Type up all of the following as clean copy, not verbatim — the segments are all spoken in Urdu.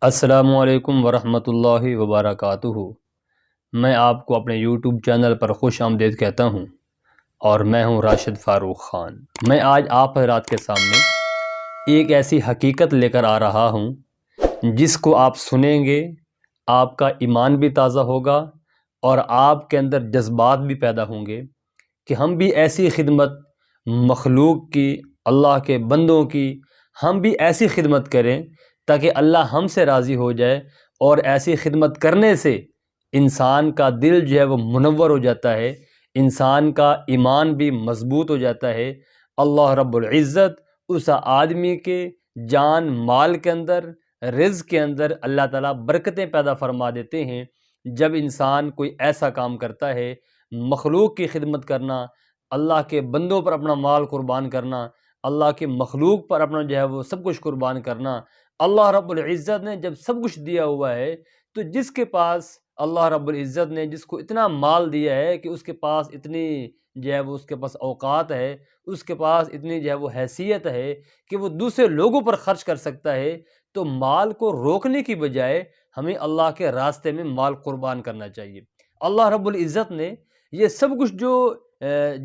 السلام علیکم ورحمۃ اللہ وبرکاتہ۔ میں آپ کو اپنے یوٹیوب چینل پر خوش آمدید کہتا ہوں، اور میں ہوں راشد فاروق خان۔ میں آج آپ حضرات کے سامنے ایک ایسی حقیقت لے کر آ رہا ہوں جس کو آپ سنیں گے، آپ کا ایمان بھی تازہ ہوگا اور آپ کے اندر جذبات بھی پیدا ہوں گے کہ ہم بھی ایسی خدمت مخلوق کی، اللہ کے بندوں کی، ہم بھی ایسی خدمت کریں تاکہ اللہ ہم سے راضی ہو جائے۔ اور ایسی خدمت کرنے سے انسان کا دل جو ہے وہ منور ہو جاتا ہے، انسان کا ایمان بھی مضبوط ہو جاتا ہے۔ اللہ رب العزت اس آدمی کے جان مال کے اندر، رزق کے اندر اللہ تعالیٰ برکتیں پیدا فرما دیتے ہیں جب انسان کوئی ایسا کام کرتا ہے۔ مخلوق کی خدمت کرنا، اللہ کے بندوں پر اپنا مال قربان کرنا، اللہ کے مخلوق پر اپنا جو ہے وہ سب کچھ قربان کرنا۔ اللہ رب العزت نے جب سب کچھ دیا ہوا ہے تو جس کے پاس، اللہ رب العزت نے جس کو اتنا مال دیا ہے کہ اس کے پاس اتنی جو ہے وہ اس کے پاس اوقات ہے، اس کے پاس اتنی جو ہے وہ حیثیت ہے کہ وہ دوسرے لوگوں پر خرچ کر سکتا ہے، تو مال کو روکنے کی بجائے ہمیں اللہ کے راستے میں مال قربان کرنا چاہیے۔ اللہ رب العزت نے یہ سب کچھ جو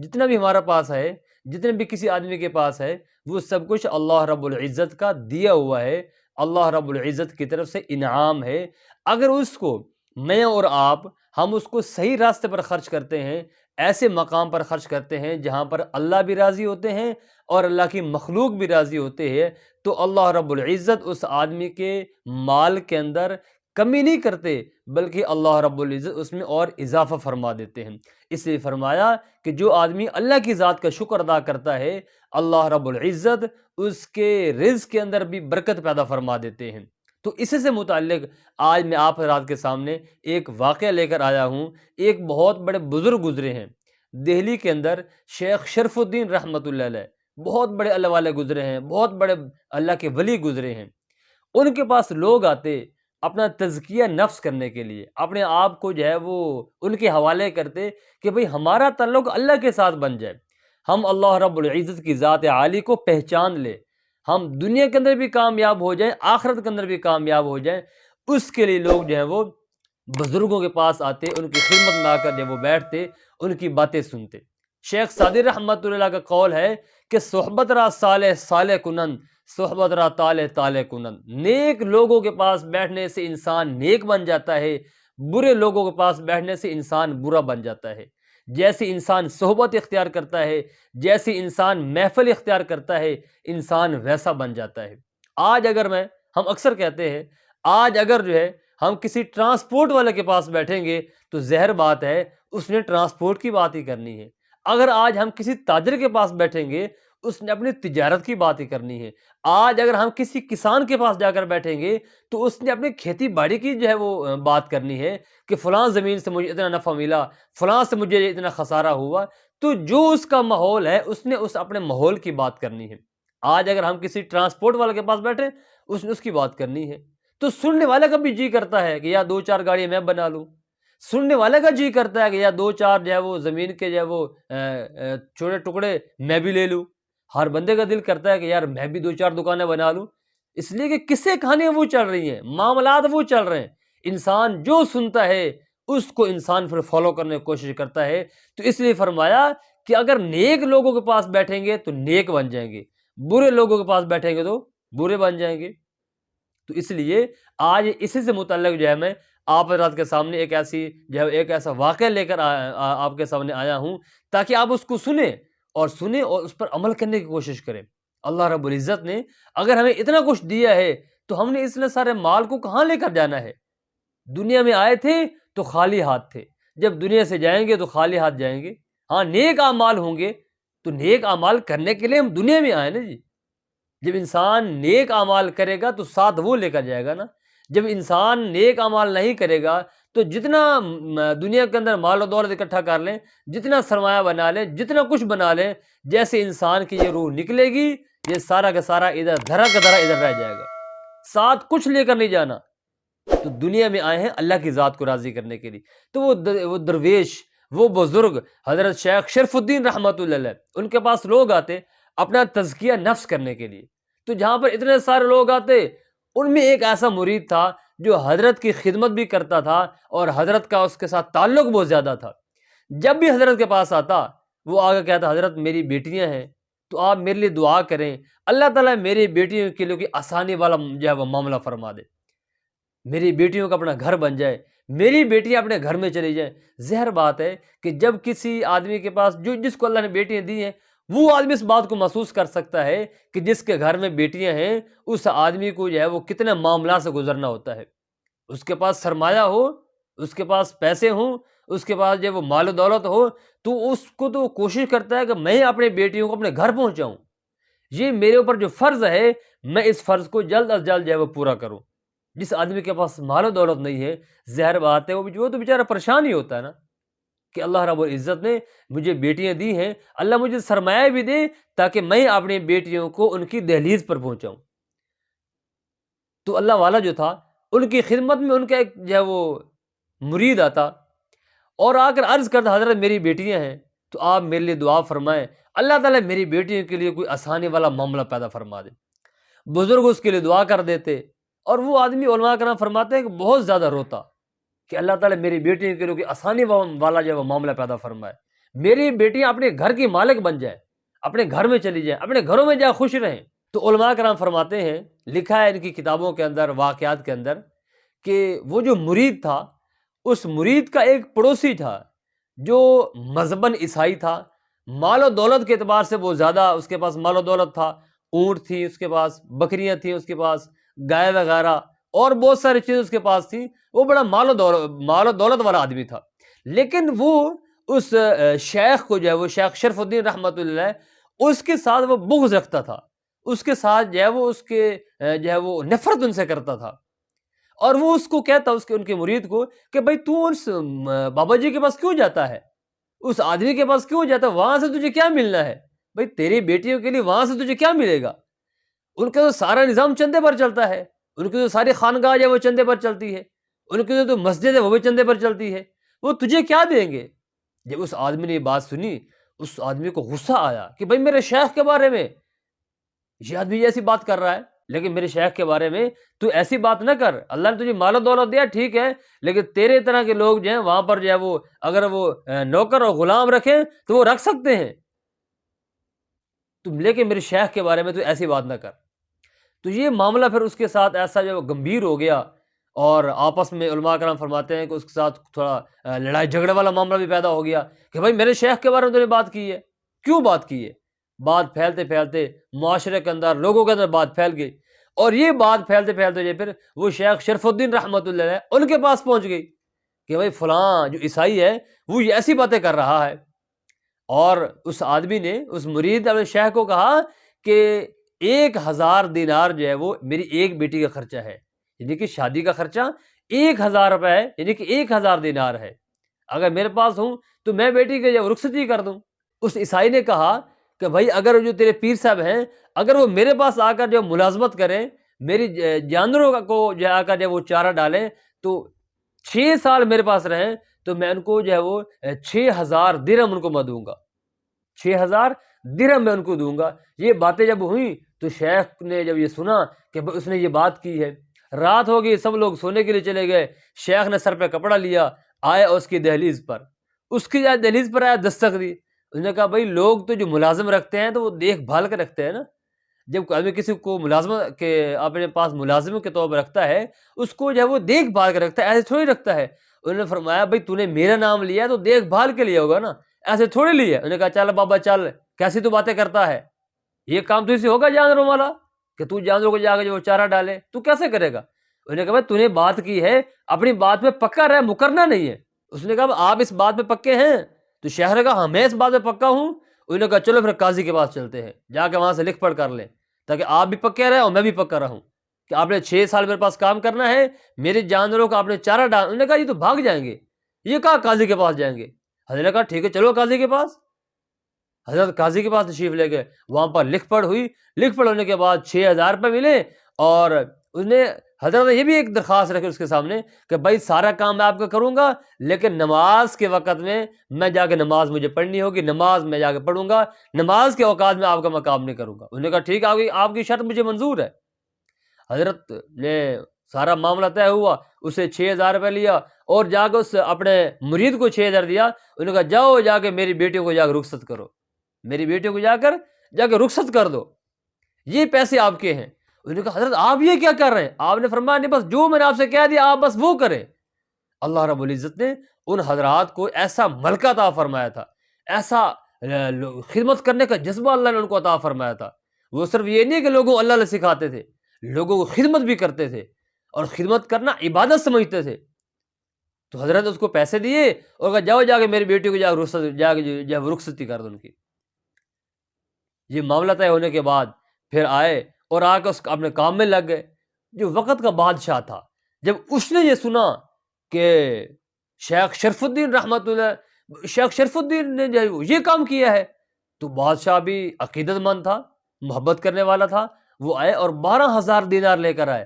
جتنا بھی ہمارا پاس ہے، جتنے بھی کسی آدمی کے پاس ہے، وہ سب کچھ اللہ رب العزت کا دیا ہوا ہے، اللہ رب العزت کی طرف سے انعام ہے۔ اگر اس کو میں اور آپ، ہم اس کو صحیح راستے پر خرچ کرتے ہیں، ایسے مقام پر خرچ کرتے ہیں جہاں پر اللہ بھی راضی ہوتے ہیں اور اللہ کی مخلوق بھی راضی ہوتے ہیں، تو اللہ رب العزت اس آدمی کے مال کے اندر کمی نہیں کرتے، بلکہ اللہ رب العزت اس میں اور اضافہ فرما دیتے ہیں۔ اس لیے فرمایا کہ جو آدمی اللہ کی ذات کا شکر ادا کرتا ہے، اللہ رب العزت اس کے رزق کے اندر بھی برکت پیدا فرما دیتے ہیں۔ تو اسی سے متعلق آج میں آپ حضرات کے سامنے ایک واقعہ لے کر آیا ہوں۔ ایک بہت بڑے بزرگ گزرے ہیں دہلی کے اندر، شیخ شرف الدین رحمۃ اللہ علیہ، بہت بڑے اللہ والے گزرے ہیں، بہت بڑے اللہ کے ولی گزرے ہیں۔ ان کے پاس لوگ آتے اپنا تزکیہ نفس کرنے کے لیے، اپنے آپ کو جو ہے وہ ان کے حوالے کرتے کہ بھئی ہمارا تعلق اللہ کے ساتھ بن جائے، ہم اللہ رب العزت کی ذات عالی کو پہچان لیں، ہم دنیا کے اندر بھی کامیاب ہو جائیں، آخرت کے اندر بھی کامیاب ہو جائیں۔ اس کے لیے لوگ جو ہیں وہ بزرگوں کے پاس آتے، ان کی خدمت میں آ کر جب وہ بیٹھتے، ان کی باتیں سنتے۔ شیخ سعدی رحمۃ اللہ کا قول ہے کہ صحبت را صالح صالح کنند، صحبت را طالح طالح کنند۔ نیک لوگوں کے پاس بیٹھنے سے انسان نیک بن جاتا ہے، برے لوگوں کے پاس بیٹھنے سے انسان برا بن جاتا ہے۔ جیسے انسان صحبت اختیار کرتا ہے، جیسے انسان محفل اختیار کرتا ہے، انسان ویسا بن جاتا ہے۔ آج اگر ہم اکثر کہتے ہیں، آج اگر جو ہے ہم کسی ٹرانسپورٹ والے کے پاس بیٹھیں گے تو ظاہر بات ہے اس نے ٹرانسپورٹ کی بات ہی کرنی ہے۔ اگر آج ہم کسی تاجر کے پاس بیٹھیں گے، اس نے اپنی تجارت کی بات ہی کرنی ہے۔ آج اگر ہم کسی کسان کے پاس جا کر بیٹھیں گے تو اس نے اپنی کھیتی باڑی کی جو ہے وہ بات کرنی ہے کہ فلاں زمین سے مجھے اتنا نفع ملا، فلاں سے مجھے اتنا خسارہ ہوا۔ تو جو اس کا ماحول ہے، اس نے اپنے ماحول کی بات کرنی ہے۔ آج اگر ہم کسی ٹرانسپورٹ والے کے پاس بیٹھیں، اس نے اس کی بات کرنی ہے۔ تو سننے والے کا بھی جی کرتا ہے کہ یا دو چار گاڑیاں میں بنا لوں، سننے والے کا جی کرتا ہے کہ یا دو چار جو ہے وہ زمین کے جو ہے وہ چھوٹے ٹکڑے میں بھی لے لوں۔ ہر بندے کا دل کرتا ہے کہ یار میں بھی دو چار دکانیں بنا لوں، اس لیے کہ قصے کہانیاں وہ چل رہی ہیں، معاملات وہ چل رہے ہیں۔ انسان جو سنتا ہے اس کو انسان پھر فالو کرنے کی کوشش کرتا ہے۔ تو اس لیے فرمایا کہ اگر نیک لوگوں کے پاس بیٹھیں گے تو نیک بن جائیں گے، برے لوگوں کے پاس بیٹھیں گے تو برے بن جائیں گے۔ تو اس لیے آج اسی سے متعلق جو ہے میں آپ حضرات کے سامنے ایک ایسا واقعہ لے کر آپ کے سامنے آیا ہوں تاکہ آپ اس کو سنیں اور اس پر عمل کرنے کی کوشش کریں۔ اللہ رب العزت نے اگر ہمیں اتنا کچھ دیا ہے تو ہم نے اس سارے مال کو کہاں لے کر جانا ہے؟ دنیا میں آئے تھے تو خالی ہاتھ تھے، جب دنیا سے جائیں گے تو خالی ہاتھ جائیں گے۔ ہاں، نیک اعمال ہوں گے تو نیک اعمال کرنے کے لیے ہم دنیا میں آئے نا جی۔ جب انسان نیک اعمال کرے گا تو ساتھ وہ لے کر جائے گا نا۔ جب انسان نیک اعمال نہیں کرے گا تو جتنا دنیا کے اندر مال و دولت اکٹھا کر لیں، جتنا سرمایہ بنا لیں، جتنا کچھ بنا لیں، جیسے انسان کی یہ روح نکلے گی، یہ سارا کا سارا ادھر دھرا کا دھرا ادھر رہ جائے گا، ساتھ کچھ لے کر نہیں جانا۔ تو دنیا میں آئے ہیں اللہ کی ذات کو راضی کرنے کے لیے۔ تو وہ درویش، وہ بزرگ حضرت شیخ شرف الدین رحمۃ اللہ علیہ، ان کے پاس لوگ آتے اپنا تزکیہ نفس کرنے کے لیے۔ تو جہاں پر اتنے سارے لوگ آتے، ان میں ایک ایسا مرید تھا جو حضرت کی خدمت بھی کرتا تھا اور حضرت کا اس کے ساتھ تعلق بہت زیادہ تھا۔ جب بھی حضرت کے پاس آتا وہ آگے کہتا حضرت میری بیٹیاں ہیں تو آپ میرے لیے دعا کریں، اللہ تعالیٰ میری بیٹیوں کے لیے کوئی آسانی والا جو ہے وہ معاملہ فرما دے، میری بیٹیوں کا اپنا گھر بن جائے، میری بیٹیاں اپنے گھر میں چلی جائیں۔ ظاہر بات ہے کہ جب کسی آدمی کے پاس جس کو اللہ نے بیٹیاں دی ہیں وہ آدمی اس بات کو محسوس کر سکتا ہے کہ جس کے گھر میں بیٹیاں ہیں اس آدمی کو جو ہے وہ کتنے معاملات سے گزرنا ہوتا ہے۔ اس کے پاس سرمایہ ہو، اس کے پاس پیسے ہوں، اس کے پاس جو ہے وہ مال و دولت ہو، تو اس کو تو کوشش کرتا ہے کہ میں اپنے بیٹیوں کو اپنے گھر پہنچاؤں، یہ میرے اوپر جو فرض ہے میں اس فرض کو جلد از جلد جو ہے وہ پورا کروں۔ جس آدمی کے پاس مال و دولت نہیں ہے ظاہر بات ہے وہ تو بیچارہ پریشان ہی ہوتا ہے نا، کہ اللہ رب العزت نے مجھے بیٹیاں دی ہیں، اللہ مجھے سرمایہ بھی دے تاکہ میں اپنی بیٹیوں کو ان کی دہلیز پر پہنچاؤں۔ تو اللہ والا جو تھا ان کی خدمت میں ان کا ایک جو ہے وہ مرید آتا اور آ کر عرض کرتا حضرت میری بیٹیاں ہیں تو آپ میرے لیے دعا فرمائیں، اللہ تعالیٰ میری بیٹیوں کے لیے کوئی آسانی والا معاملہ پیدا فرما دے۔ بزرگ اس کے لیے دعا کر دیتے اور وہ آدمی علماء کرام فرماتے ہیں کہ بہت زیادہ روتا کہ اللہ تعالیٰ میری بیٹیوں کے لیے کوئی آسانی والا جو ہے وہ معاملہ پیدا فرمائے، میری بیٹیاں اپنے گھر کی مالک بن جائیں، اپنے گھر میں چلی جائیں، اپنے گھروں میں جائیں خوش رہیں۔ تو علماء کرام فرماتے ہیں، لکھا ہے ان کی کتابوں کے اندر واقعات کے اندر، کہ وہ جو مرید تھا اس مرید کا ایک پڑوسی تھا جو مذہباً عیسائی تھا، مال و دولت کے اعتبار سے وہ زیادہ اس کے پاس مال و دولت تھا، اونٹ تھی اس کے پاس، بکریاں تھیں اس کے پاس، گائے وغیرہ اور بہت ساری چیزیں اس کے پاس تھیں، وہ بڑا مال و دولت والا آدمی تھا۔ لیکن وہ اس شیخ کو جو ہے وہ شیخ شرف الدین رحمۃ اللہ اس کے ساتھ وہ بغض رکھتا تھا، اس کے ساتھ جو ہے وہ اس کے جو ہے وہ نفرت ان سے کرتا تھا، اور وہ اس کو کہتا ان کے مرید کو کہ بھائی تو اس بابا جی کے پاس کیوں جاتا ہے، اس آدمی کے پاس کیوں جاتا ہے، وہاں سے تجھے کیا ملنا ہے، بھائی تیری بیٹیوں کے لیے وہاں سے تجھے کیا ملے گا، ان کا تو سارا نظام چندے پر چلتا ہے، ان کی تو ساری خانقاہ جو ہے وہ چندے پر چلتی ہے، ان کی جو مسجد ہے وہ بھی چندے پر چلتی ہے، وہ تجھے کیا دیں گے۔ جب اس آدمی نے یہ بات سنی اس آدمی کو غصہ آیا کہ بھائی میرے شیخ کے بارے میں یہ آدمی ایسی بات کر رہا ہے، لیکن میرے شیخ کے بارے میں تو ایسی بات نہ کر، اللہ نے تجھے مال و دولت دیا ٹھیک ہے، لیکن تیرے طرح کے لوگ جو ہیں وہاں پر جو ہے وہ اگر وہ نوکر اور غلام رکھیں تو وہ رکھ سکتے ہیں، تم لیکن میرے شیخ کے بارے میں تو ایسی بات نہ کر۔ تو یہ معاملہ پھر اس کے ساتھ ایسا جو گمبھیر ہو گیا اور آپس میں علماء کرام فرماتے ہیں کہ اس کے ساتھ تھوڑا لڑائی جھگڑے والا معاملہ بھی پیدا ہو گیا کہ بھائی میرے شیخ کے بارے میں تو نے بات کی ہے، کیوں بات کی ہے۔ بات پھیلتے پھیلتے معاشرے کے اندر لوگوں کے اندر بات پھیل گئی اور یہ بات پھیلتے پھیلتے جو پھر وہ شیخ شرف الدین رحمۃ اللہ علیہ ان کے پاس پہنچ گئی کہ بھائی فلاں جو عیسائی ہے وہ یہ ایسی باتیں کر رہا ہے، اور اس آدمی نے اس مرید اپنے شیخ کو کہا کہ 1000 دینار جو ہے وہ میری ایک بیٹی کا خرچہ ہے، یعنی کہ شادی کا خرچہ 1000 روپے ہے، یعنی کہ 1000 دینار ہے، اگر میرے پاس ہوں تو میں بیٹی کے جو رخصتی کر دوں۔ اس عیسائی نے کہا کہ بھائی اگر جو تیرے پیر صاحب ہیں اگر وہ میرے پاس آ کر جو ملازمت کریں، میری جانوروں کو جو آ کر جو وہ چارہ ڈالیں تو 6 سال میرے پاس رہیں تو میں ان کو جو ہے وہ 6000 درہم ان کو میں دوں گا، 6000 درہم میں ان کو دوں گا۔ یہ باتیں جب ہوئیں تو شیخ نے جب یہ سنا کہ اس نے یہ بات کی ہے، رات ہو گئی سب لوگ سونے کے لیے چلے گئے، شیخ نے سر پہ کپڑا لیا، آیا اس کی دہلیز پر، اس کی دہلیز پر آیا دستک دی، اس نے کہا بھائی لوگ تو جو ملازم رکھتے ہیں تو وہ دیکھ بھال کے رکھتے ہیں نا، جب کوئی آدمی کسی کو ملازمت کے اپنے پاس ملازم کے طور پر رکھتا ہے اس کو جو ہے وہ دیکھ بھال کے رکھتا ہے، ایسے تھوڑی رکھتا ہے۔ انہوں نے فرمایا بھائی تو نے میرا نام لیا تو دیکھ بھال کے لیا ہوگا نا، ایسے تھوڑی لیا۔ انہوں نے کہا چل بابا چل، کیسی تو باتیں کرتا ہے، یہ کام تو اسی ہوگا جانوروں والا کہ تو جانوروں کو جا کے جو چارہ ڈالے، تو کیسے کرے گا۔ انہوں نے کہا بھائی تو نے بات کی ہے اپنی بات میں پکا رہ، مکرنا نہیں ہے۔ اس نے کہا آپ اس بات میں پکے ہیں؟ تو شیخ نے کہا ہاں میں اس بات میں پکا ہوں۔ انہوں نے کہا چلو پھر قاضی کے پاس چلتے ہیں، جا کے وہاں سے لکھ پڑھ کر لیں تاکہ آپ بھی پکے رہیں اور میں بھی پکا رہوں کہ آپ نے 6 سال میرے پاس کام کرنا ہے، میرے جانوروں کا آپ نے چارہ ڈال۔ انہوں نے کہا یہ تو بھاگ جائیں گے، یہ کہا قاضی کے پاس جائیں گے۔ حضرت نے کہا ٹھیک ہے چلو قاضی کے پاس۔ حضرت قاضی کے پاس تشریف لے گئے، وہاں پر لکھ پڑھ ہوئی، لکھ پڑھ ہونے کے بعد 6000 روپے ملے، اور اس نے حضرت نے یہ بھی ایک درخواست رکھی اس کے سامنے کہ بھائی سارا کام میں آپ کا کروں گا لیکن نماز کے وقت میں جا کے نماز مجھے پڑھنی ہوگی، نماز میں جا کے پڑھوں گا، نماز کے اوقات میں آپ کا میں کام نہیں کروں گا۔ انہوں نے کہا ٹھیک ہے آپ کی شرط مجھے منظور ہے۔ حضرت نے سارا معاملہ طے ہوا، اسے 6,000 روپے لیا اور جا کے اس اپنے مرید کو 6,000 دیا. انہوں نے کہا جاؤ جا کے میری بیٹیوں کو جا کے رخصت کرو، میری بیٹیوں کو جا کے رخصت کر دو، یہ پیسے آپ کے ہیں. انہوں نے کہا حضرت آپ یہ کیا کر رہے ہیں؟ آپ نے فرمایا نہیں، بس جو میں نے آپ سے کہہ دیا آپ بس وہ کریں. اللہ رب العزت نے ان حضرات کو ایسا ملکہ عطا فرمایا تھا، ایسا خدمت کرنے کا جذبہ اللہ نے ان کو عطا فرمایا تھا. وہ صرف یہ نہیں کہ لوگوں کو اللہ نے سکھاتے تھے، لوگوں کو خدمت بھی کرتے تھے اور خدمت کرنا عبادت سمجھتے تھے. تو حضرت نے اس کو پیسے دیے اور کہا جاؤ جا کے میری بیٹی کو جا کے رخصتی کر دو ان کی. یہ معاملہ طے ہونے کے بعد پھر آئے اور آ کے اپنے کام میں لگ گئے. جو وقت کا بادشاہ تھا، جب اس نے یہ سنا کہ شیخ شرف الدین نے جو یہ کام کیا ہے، تو بادشاہ بھی عقیدت مند تھا، محبت کرنے والا تھا. وہ آئے اور 12,000 دینار لے کر آئے،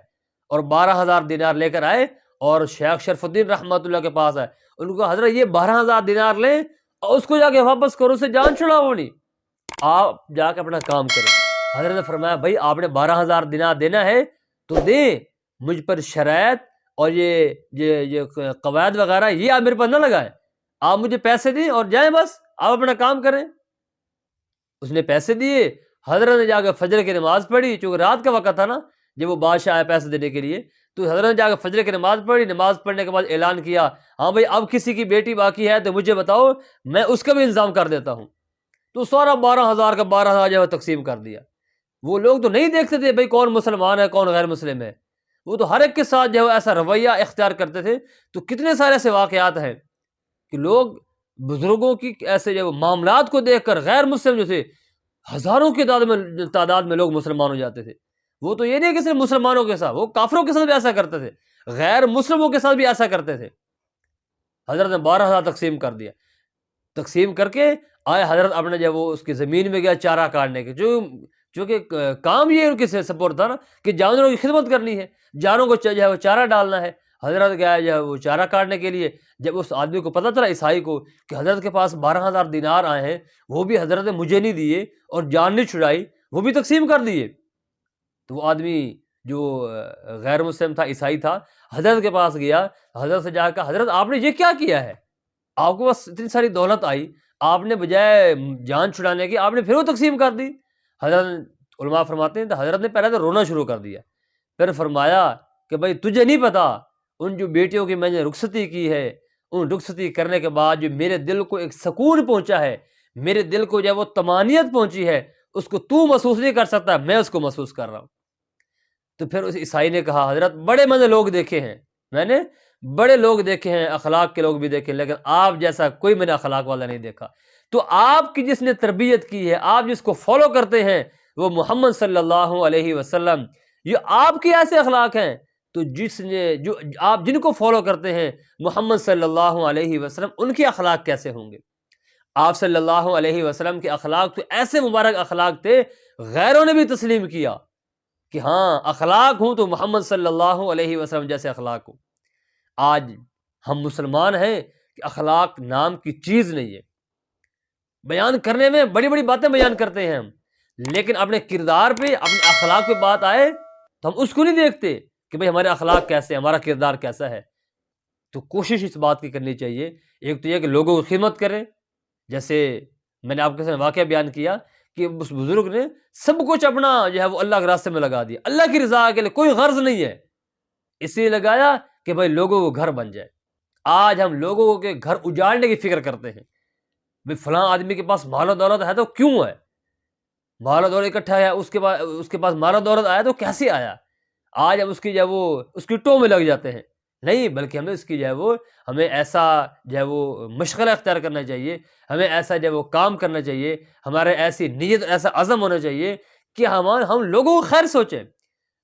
اور 12,000 دینار لے کر آئے اور شیخ شرف الدین رحمۃ اللہ کے پاس آئے. ان کو حضرت یہ 12,000 دینار لیں اور اس کو جا کے واپس کرو، اسے جان چھڑاؤ نہیں، آپ جا کے اپنا کام کریں. حضرت نے فرمایا بھائی آپ نے 12,000 دینار دینا ہے تو دیں، مجھ پر شرائط اور یہ قواعد وغیرہ یہ آپ میرے پر نہ لگائیں، آپ مجھے پیسے دیں اور جائیں، بس آپ اپنا کام کریں. اس نے پیسے دیے. حضرت نے جا کے فجر کی نماز پڑھی، چونکہ رات کا وقت تھا نا جب وہ بادشاہ آیا پیسے دینے کے لیے. تو حضرت نے جا کے فجر کی نماز پڑھی. نماز پڑھنے کے بعد اعلان کیا ہاں بھائی اب کسی کی بیٹی باقی ہے تو مجھے بتاؤ، میں اس کا بھی انتظام کر دیتا ہوں. تو سارا 12,000 کا 12,000 جو ہے تقسیم کر دیا. وہ لوگ تو نہیں دیکھتے تھے بھائی کون مسلمان ہے کون غیر مسلم ہے، وہ تو ہر ایک کے ساتھ جو ہے ایسا رویہ اختیار کرتے تھے. تو کتنے سارے ایسے واقعات ہیں کہ لوگ بزرگوں کی ایسے جو معاملات کو دیکھ کر غیر مسلم جو تھے ہزاروں کی تعداد میں لوگ مسلمان ہو جاتے تھے. وہ تو یہ نہیں کہ صرف مسلمانوں کے ساتھ، وہ کافروں کے ساتھ بھی ایسا کرتے تھے، غیر مسلموں کے ساتھ بھی ایسا کرتے تھے. حضرت نے 12,000 تقسیم کر دیا. تقسیم کر کے آئے حضرت اپنے جو وہ اس کی زمین میں گیا چارہ کاٹنے کے، چونکہ کام یہ ان کے سپورٹ تھا نا کہ جانوروں کی خدمت کرنی ہے، جانوں کو جو ہے وہ چارہ ڈالنا ہے. حضرت گیا جو ہے وہ چارہ کاٹنے کے لیے. جب اس آدمی کو پتہ چلا عیسائی کو کہ حضرت کے پاس 12,000 دینار آئے ہیں، وہ بھی حضرت نے مجھے نہیں دیے اور جان نہیں چھڑائی، وہ بھی تقسیم کر دیے. تو وہ آدمی جو غیر مسلم تھا، عیسائی تھا، حضرت کے پاس گیا. حضرت سے جا کر حضرت آپ نے یہ کیا کیا ہے؟ آپ کو بس اتنی ساری دولت آئی، آپ نے بجائے جان چھڑانے کی آپ نے پھر وہ تقسیم کر دی. حضرت علماء فرماتے ہیں تو حضرت نے پہلے تو رونا شروع کر دیا، پھر فرمایا کہ بھائی تجھے نہیں پتا ان جو بیٹیوں کی میں نے رخصتی کی ہے، ان رخصتی کرنے کے بعد جو میرے دل کو ایک سکون پہنچا ہے، میرے دل کو جو وہ طمانینت پہنچی ہے، اس کو تو محسوس نہیں کر سکتا، میں اس کو محسوس کر رہا ہوں. تو پھر اس عیسائی نے کہا حضرت بڑے میں نے لوگ دیکھے ہیں، میں نے بڑے لوگ دیکھے ہیں، اخلاق کے لوگ بھی دیکھے، لیکن آپ جیسا کوئی میں نے اخلاق والا نہیں دیکھا. تو آپ کی جس نے تربیت کی ہے، آپ جس کو فالو کرتے ہیں وہ محمد صلی اللہ علیہ وسلم، یہ آپ کے ایسے اخلاق ہیں. تو جو آپ جن کو فالو کرتے ہیں محمد صلی اللہ علیہ وسلم، ان کے اخلاق کیسے ہوں گے؟ آپ صلی اللہ علیہ وسلم کے اخلاق تو ایسے مبارک اخلاق تھے، غیروں نے بھی تسلیم کیا کہ ہاں اخلاق ہوں تو محمد صلی اللہ علیہ وسلم جیسے اخلاق ہوں. آج ہم مسلمان ہیں کہ اخلاق نام کی چیز نہیں ہے. بیان کرنے میں بڑی بڑی باتیں بیان کرتے ہیں ہم، لیکن اپنے کردار پہ اپنے اخلاق پہ بات آئے تو ہم اس کو نہیں دیکھتے کہ بھئی ہمارے اخلاق کیسے، ہمارا کردار کیسا ہے. تو کوشش اس بات کی کرنی چاہیے، ایک تو یہ کہ لوگوں کی خدمت کریں. جیسے میں نے آپ کے ساتھ واقعہ بیان کیا کہ اس بزرگ نے سب کچھ اپنا جو ہے وہ اللہ کے راستے میں لگا دیا، اللہ کی رضا کے لیے، کوئی غرض نہیں ہے، اس لیے لگایا کہ بھائی لوگوں کو گھر بن جائے. آج ہم لوگوں کے گھر اجاڑنے کی فکر کرتے ہیں، بھائی فلاں آدمی کے پاس مال و دولت ہے تو کیوں ہے، مال و دولت اکٹھا ہے، اس کے پاس مال و دولت آیا تو کیسے آیا. آج ہم اس کی جو ہے وہ اس کی ٹو میں لگ جاتے ہیں. نہیں، بلکہ ہمیں اس کی جو ہے وہ ہمیں ایسا جو ہے وہ مشغلہ اختیار کرنا چاہیے، ہمیں ایسا جو ہے وہ کام کرنا چاہیے، ہمارے ایسی نیت ایسا عزم ہونا چاہیے کہ ہم لوگوں کو خیر سوچیں،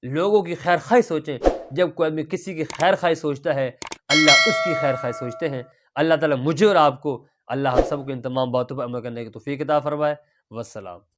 لوگوں کی خیر خواہ سوچیں. جب کوئی آدمی کسی کی خیر خواہ سوچتا ہے، اللہ اس کی خیر خواہ سوچتے ہیں. اللہ تعالیٰ مجھے اور آپ کو، اللہ ہم سب کو ان تمام باتوں پر عمل کرنے کی توفیق عطا فرمائے. والسلام.